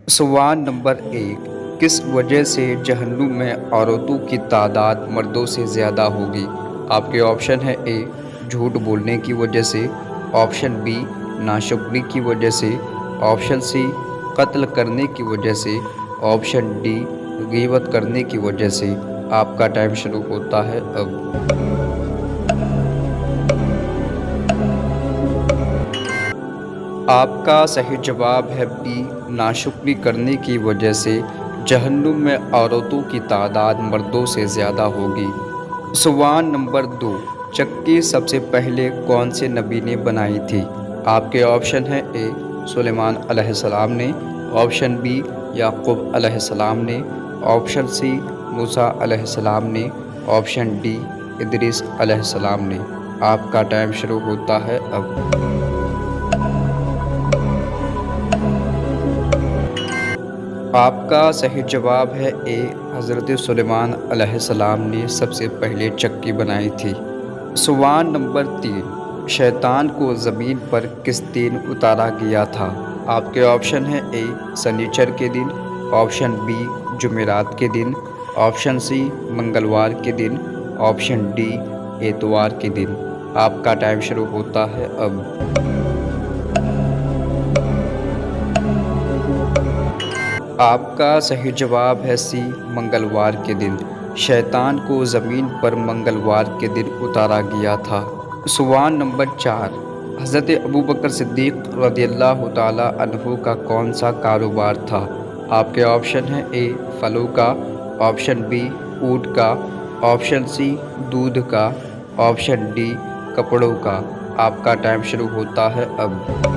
सवाल नंबर 1। किस वजह से जहन्नुम में औरतों की तादाद मर्दों से ज़्यादा होगी? आपके ऑप्शन है ए झूठ बोलने की वजह से, ऑप्शन बी नाशुक्री की वजह से, ऑप्शन सी कत्ल करने की वजह से, ऑप्शन डी गीबत करने की वजह से। आपका टाइम शुरू होता है अब। आपका सही जवाब है बी नाशुक्री करने की वजह से जहन्नुम में औरतों की तादाद मर्दों से ज़्यादा होगी। सवाल नंबर 2। चक्की सबसे पहले कौन से नबी ने बनाई थी? आपके ऑप्शन है ए सुलेमान अलैहिस्सलाम ने, ऑप्शन बी याकूब अलैहिस्सलाम ने, ऑप्शन सी मूसा अलैहिस्सलाम ने, ऑप्शन डी इदरीस अलैहिस्सलाम ने। आपका टाइम शुरू होता है अब। आपका सही जवाब है ए हज़रत सुलेमान अलैहिस्सलाम ने सबसे पहले चक्की बनाई थी। सवाल नंबर 3। शैतान को ज़मीन पर किस दिन उतारा गया था? आपके ऑप्शन है ए शनिचर के दिन, ऑप्शन बी जुमेरात के दिन, ऑप्शन सी मंगलवार के दिन, ऑप्शन डी एतवार के दिन। आपका टाइम शुरू होता है अब। आपका सही जवाब है सी मंगलवार के दिन। शैतान को ज़मीन पर मंगलवार के दिन उतारा गया था। सवाल नंबर 4। हज़रत अबू बकर सिद्दीक़ रज़ियल्लाहु ताला अन्हु का कौन सा कारोबार था? आपके ऑप्शन है ए फलों का, ऑप्शन बी ऊँट का, ऑप्शन सी दूध का, ऑप्शन डी कपड़ों का। आपका टाइम शुरू होता है अब।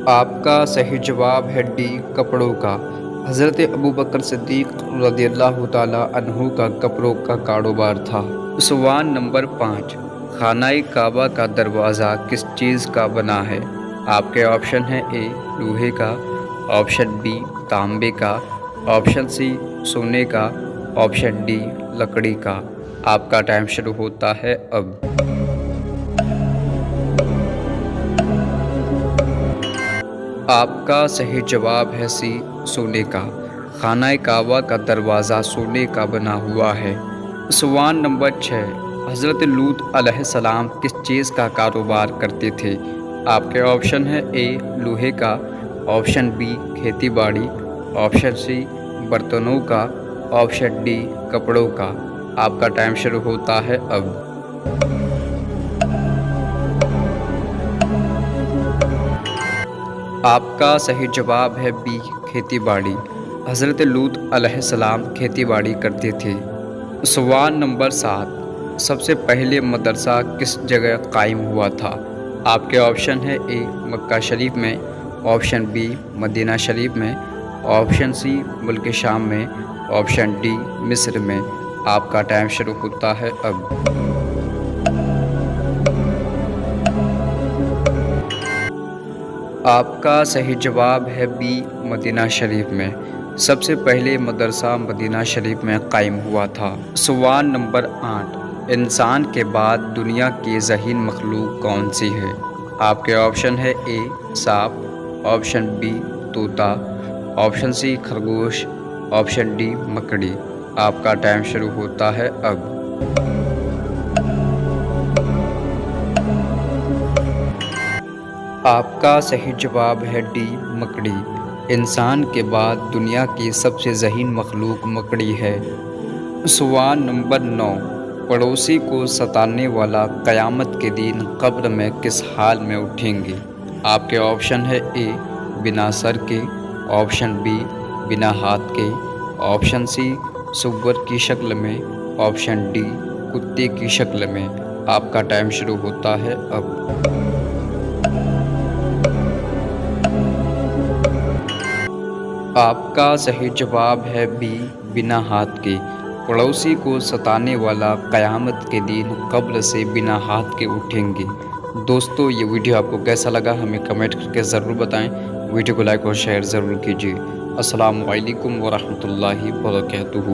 आपका सही जवाब है डी कपड़ों का। हज़रत अबू बकर सिद्दीक़ रज़ियल्लाहु ताला अन्हु का कपड़ों का कारोबार था। सवाल नंबर 5। खानाए काबा का दरवाज़ा किस चीज़ का बना है? आपके ऑप्शन है ए लोहे का, ऑप्शन बी तांबे का, ऑप्शन सी सोने का, ऑप्शन डी लकड़ी का। आपका टाइम शुरू होता है अब। आपका सही जवाब है सी सोने का। खानाए काबा का दरवाज़ा सोने का बना हुआ है। सवाल नंबर 6। हज़रत लूत अलैहिस्सलाम किस चीज़ का कारोबार करते थे? आपके ऑप्शन है ए लोहे का, ऑप्शन बी खेती बाड़ी, ऑप्शन सी बर्तनों का, ऑप्शन डी कपड़ों का। आपका टाइम शुरू होता है अब। आपका सही जवाब है बी खेती बाड़ी। हज़रत लूत अलैहिस्सलाम खेती बाड़ी करते थे। सवाल नंबर 7। सबसे पहले मदरसा किस जगह कायम हुआ था? आपके ऑप्शन है ए मक्का शरीफ में, ऑप्शन बी मदीना शरीफ में, ऑप्शन सी मुल्क शाम में, ऑप्शन डी मिस्र में। आपका टाइम शुरू होता है अब। आपका सही जवाब है बी मदीना शरीफ में। सबसे पहले मदरसा मदीना शरीफ में कायम हुआ था। सवाल नंबर 8। इंसान के बाद दुनिया की ज़हीन मखलूक कौन सी है? आपके ऑप्शन है ए सांप, ऑप्शन बी तोता, ऑप्शन सी खरगोश, ऑप्शन डी मकड़ी। आपका टाइम शुरू होता है अब। आपका सही जवाब है डी मकड़ी। इंसान के बाद दुनिया की सबसे ज़हीन मखलूक मकड़ी है। सवाल नंबर 9। पड़ोसी को सताने वाला क़यामत के दिन कब्र में किस हाल में उठेंगे? आपके ऑप्शन है ए बिना सर के, ऑप्शन बी बिना हाथ के, ऑप्शन सी सुअर की शक्ल में, ऑप्शन डी कुत्ते की शक्ल में। आपका टाइम शुरू होता है अब। आपका सही जवाब है बी बिना हाथ के। पड़ोसी को सताने वाला क़यामत के दिन कब्र से बिना हाथ के उठेंगे। दोस्तों, ये वीडियो आपको कैसा लगा हमें कमेंट करके ज़रूर बताएं। वीडियो को लाइक और शेयर ज़रूर कीजिए। अस्सलामु अलैकुम व रहमतुल्लाहि व बरकातुहू।